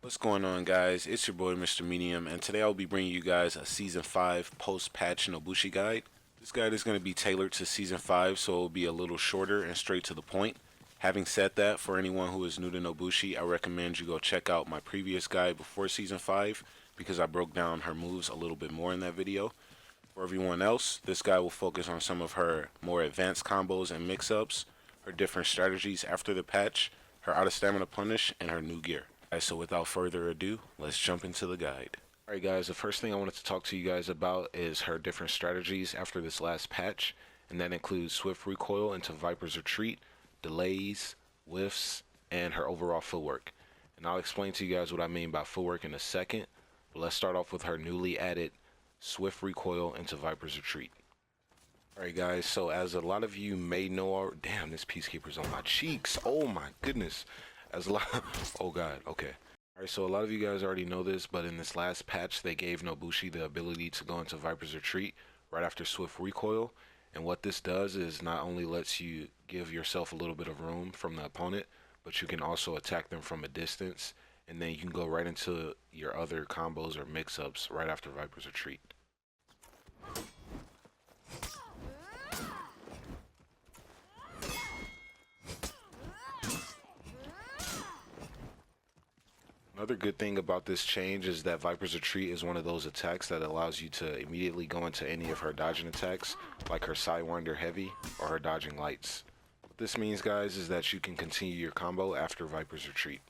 What's going on, guys? It's your boy Mr. Medium, and today I'll be bringing you guys a Season 5 post-patch Nobushi guide. This guide is going to be tailored to Season 5, so it will be a little shorter and straight to the point. Having said that, for anyone who is new to Nobushi, I recommend you go check out my previous guide before Season 5, because I broke down her moves a little bit more in that video. For everyone else, this guide will focus on some of her more advanced combos and mix-ups, her different strategies after the patch, her out-of-stamina punish, and her new gear. Alright, so without further ado, let's jump into the guide. Alright guys, the first thing I wanted to talk to you guys about is her different strategies after this last patch, and that includes swift recoil into Viper's retreat, delays, whiffs, and her overall footwork. And I'll explain to you guys what I mean by footwork in a second, but let's start off with her newly added swift recoil into Viper's retreat. Alright guys, so as a lot of you may know, damn, this Peacekeeper's on my cheeks, oh my goodness. Oh god, okay. Alright, so a lot of you guys already know this, but in this last patch they gave Nobushi the ability to go into Viper's retreat right after swift recoil, and what this does is not only lets you give yourself a little bit of room from the opponent, but you can also attack them from a distance, and then you can go right into your other combos or mix-ups right after Viper's retreat. Another good thing about this change is that Viper's Retreat is one of those attacks that allows you to immediately go into any of her dodging attacks, like her Sidewinder Heavy or her dodging lights. What this means, guys, is that you can continue your combo after Viper's Retreat.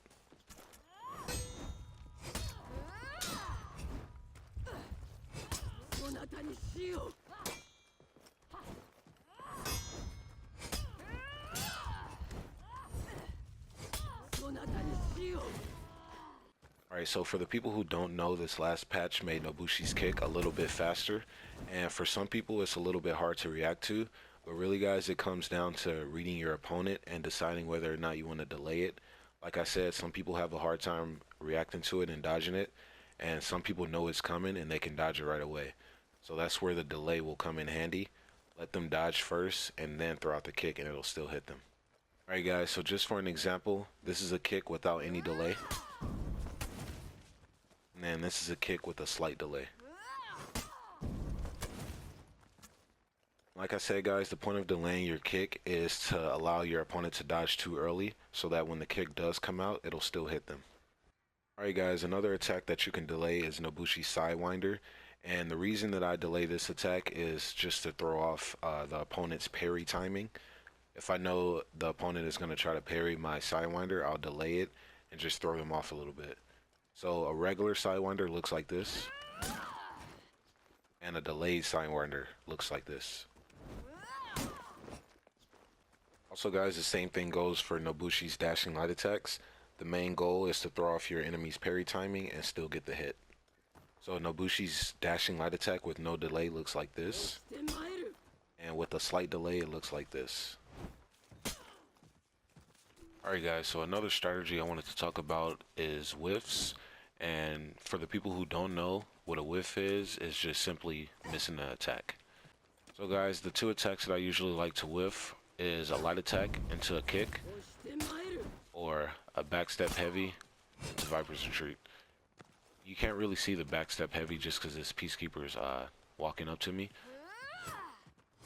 Alright, so for the people who don't know, this last patch made Nobushi's kick a little bit faster, and for some people it's a little bit hard to react to, but really guys, it comes down to reading your opponent and deciding whether or not you want to delay it. Like I said, some people have a hard time reacting to it and dodging it, and some people know it's coming and they can dodge it right away. So that's where the delay will come in handy. Let them dodge first and then throw out the kick and it'll still hit them. Alright guys, so just for an example, this is a kick without any delay. And this is a kick with a slight delay. Like I said guys, the point of delaying your kick is to allow your opponent to dodge too early so that when the kick does come out, it'll still hit them. Alright guys, another attack that you can delay is Nobushi's Sidewinder. And the reason that I delay this attack is just to throw off the opponent's parry timing. If I know the opponent is going to try to parry my Sidewinder, I'll delay it and just throw them off a little bit. So a regular Sidewinder looks like this, and a delayed Sidewinder looks like this. Also guys, the same thing goes for Nobushi's dashing light attacks. The main goal is to throw off your enemy's parry timing and still get the hit. So Nobushi's dashing light attack with no delay looks like this, and with a slight delay it looks like this. Alright guys, so another strategy I wanted to talk about is whiffs. And for the people who don't know what a whiff is just simply missing the attack. So guys, the two attacks that I usually like to whiff is a light attack into a kick, or a backstep heavy into Viper's Retreat. You can't really see the backstep heavy just because this Peacekeeper is walking up to me.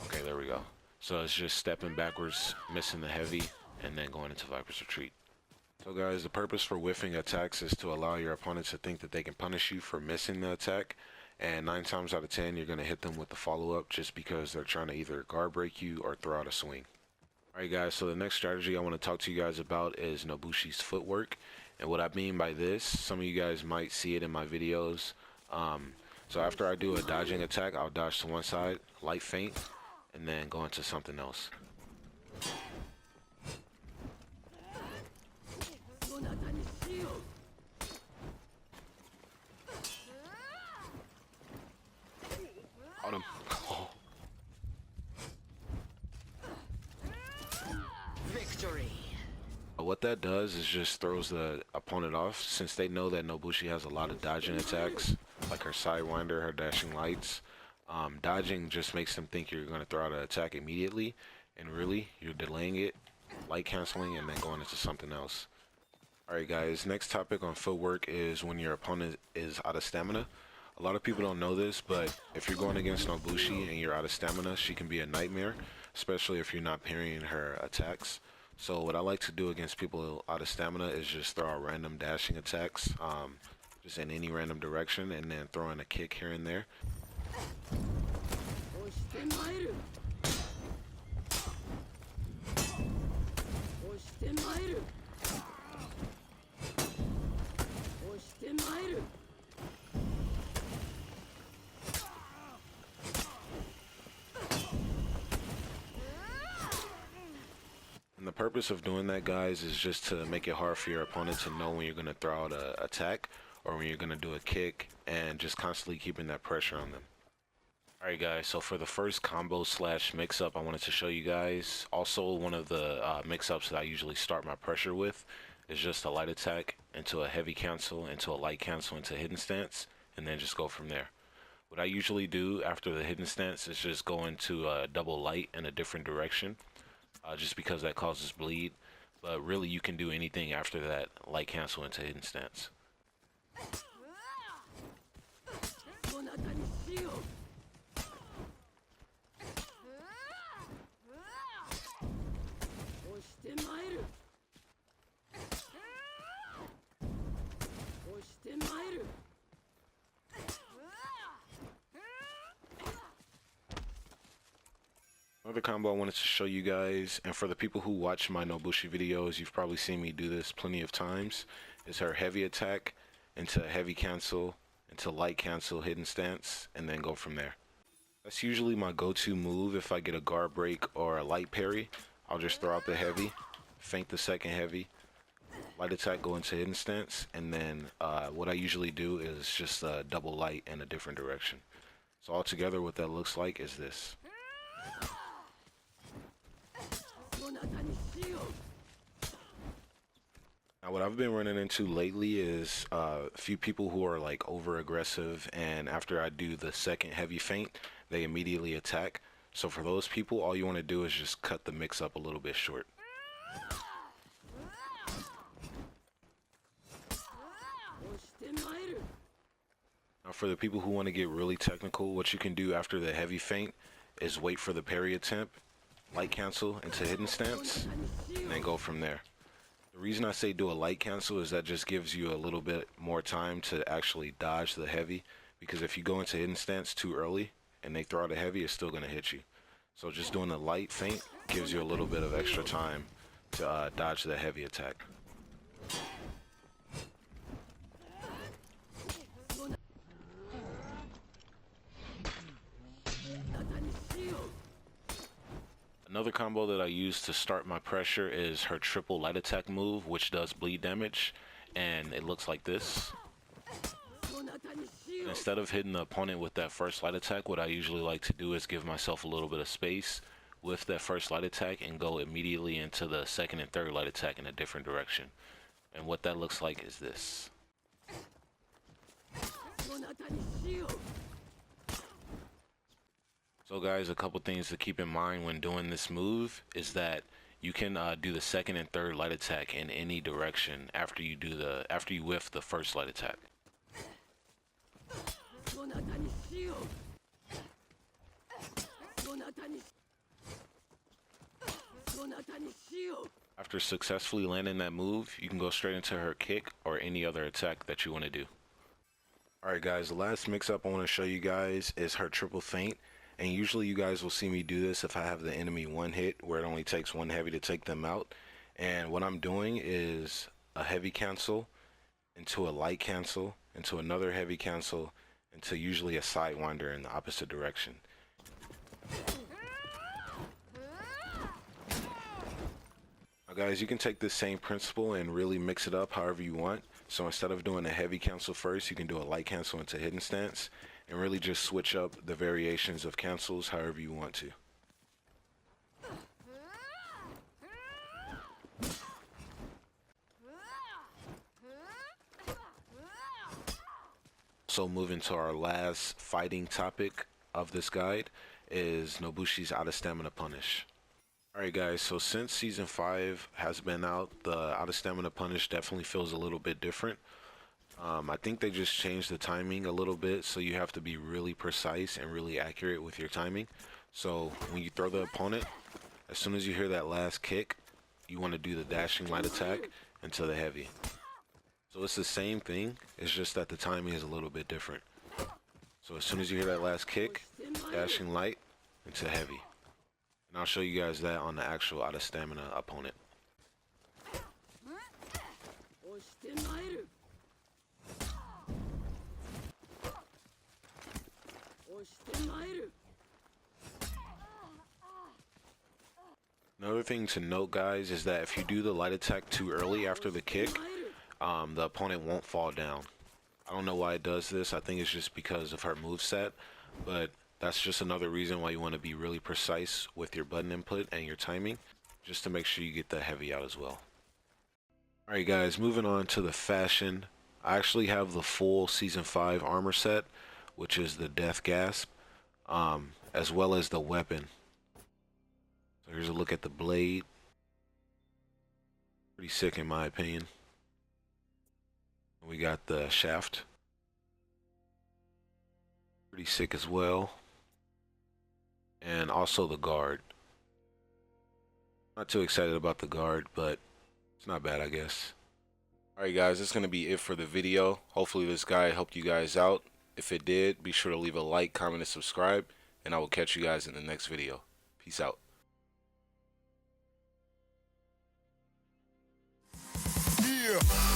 Okay, there we go. So it's just stepping backwards, missing the heavy, and then going into Viper's Retreat. So guys, the purpose for whiffing attacks is to allow your opponents to think that they can punish you for missing the attack, and 9 times out of 10 you're going to hit them with the follow-up just because they're trying to either guard break you or throw out a swing. Alright guys, so the next strategy I want to talk to you guys about is Nobushi's footwork, and what I mean by this, some of you guys might see it in my videos. So after I do a dodging attack, I'll dodge to one side, light feint, and then go into something else. Got him. Oh. Victory. What that does is just throws the opponent off, since they know that Nobushi has a lot of dodging attacks, like her Sidewinder, her dashing lights. Dodging just makes them think you're going to throw out an attack immediately, and really, you're delaying it, light canceling, and then going into something else. Alright guys, next topic on footwork is when your opponent is out of stamina. A lot of people don't know this, but if you're going against Nobushi and you're out of stamina, she can be a nightmare, especially if you're not parrying her attacks. So what I like to do against people out of stamina is just throw out random dashing attacks, just in any random direction, and then throw in a kick here and there. And the purpose of doing that, guys, is just to make it hard for your opponent to know when you're going to throw out a attack or when you're going to do a kick, and just constantly keeping that pressure on them. Alright guys, so for the first combo slash mix-up I wanted to show you guys, also one of the mix-ups that I usually start my pressure with is just a light attack into a heavy cancel, into a light cancel, into a hidden stance, and then just go from there. What I usually do after the hidden stance is just go into a double light in a different direction, just because that causes bleed, but really you can do anything after that light cancel into hidden stance. Another combo I wanted to show you guys, and for the people who watch my Nobushi videos, you've probably seen me do this plenty of times, is her heavy attack into heavy cancel, into light cancel, hidden stance, and then go from there. That's usually my go-to move if I get a guard break or a light parry. I'll just throw out the heavy, feint the second heavy, light attack, go into hidden stance, and then what I usually do is just double light in a different direction. So altogether what that looks like is this. Now what I've been running into lately is a few people who are like over aggressive, and after I do the second heavy feint, they immediately attack. So for those people, all you want to do is just cut the mix up a little bit short. Now for the people who want to get really technical, what you can do after the heavy feint is wait for the parry attempt, light cancel into hidden stance, and then go from there. The reason I say do a light cancel is that just gives you a little bit more time to actually dodge the heavy, because if you go into hidden stance too early and they throw out a heavy, it's still going to hit you. So just doing a light feint gives you a little bit of extra time to dodge the heavy attack. Another combo that I use to start my pressure is her triple light attack move, which does bleed damage, and it looks like this. And instead of hitting the opponent with that first light attack, what I usually like to do is give myself a little bit of space with that first light attack and go immediately into the second and third light attack in a different direction. And what that looks like is this. So guys, a couple things to keep in mind when doing this move is that you can do the second and third light attack in any direction after you whiff the first light attack. After successfully landing that move, you can go straight into her kick or any other attack that you want to do. Alright guys, the last mix-up I want to show you guys is her triple feint. And usually you guys will see me do this if I have the enemy one hit, where it only takes one heavy to take them out. And what I'm doing is a heavy cancel into a light cancel, into another heavy cancel, into usually a sidewinder in the opposite direction. Now guys, you can take this same principle and really mix it up however you want. So instead of doing a heavy cancel first, you can do a light cancel into hidden stance, and really just switch up the variations of cancels however you want to. So moving to our last fighting topic of this guide is Nobushi's out of stamina punish. Alright guys, so since Season 5 has been out, the Out of Stamina Punish definitely feels a little bit different. I think they just changed the timing a little bit, so you have to be really precise and really accurate with your timing. So when you throw the opponent, as soon as you hear that last kick, you want to do the dashing light attack into the heavy. So it's the same thing, it's just that the timing is a little bit different. So as soon as you hear that last kick, dashing light into heavy. And I'll show you guys that on the actual Out of Stamina opponent. Another thing to note, guys, is that if you do the light attack too early after the kick, the opponent won't fall down. I don't know why it does this. I think it's just because of her moveset, but that's just another reason why you want to be really precise with your button input and your timing, just to make sure you get the heavy out as well. Alright guys, moving on to the fashion. I actually have the full Season 5 armor set, which is the Death Gasp, as well as the weapon. So here's a look at the blade. Pretty sick in my opinion. We got the shaft. Pretty sick as well. And also the guard. Not too excited about the guard, but it's not bad, I guess. Alright guys, that's going to be it for the video. Hopefully this guide helped you guys out. If it did, be sure to leave a like, comment, and subscribe. And I will catch you guys in the next video. Peace out. Yeah.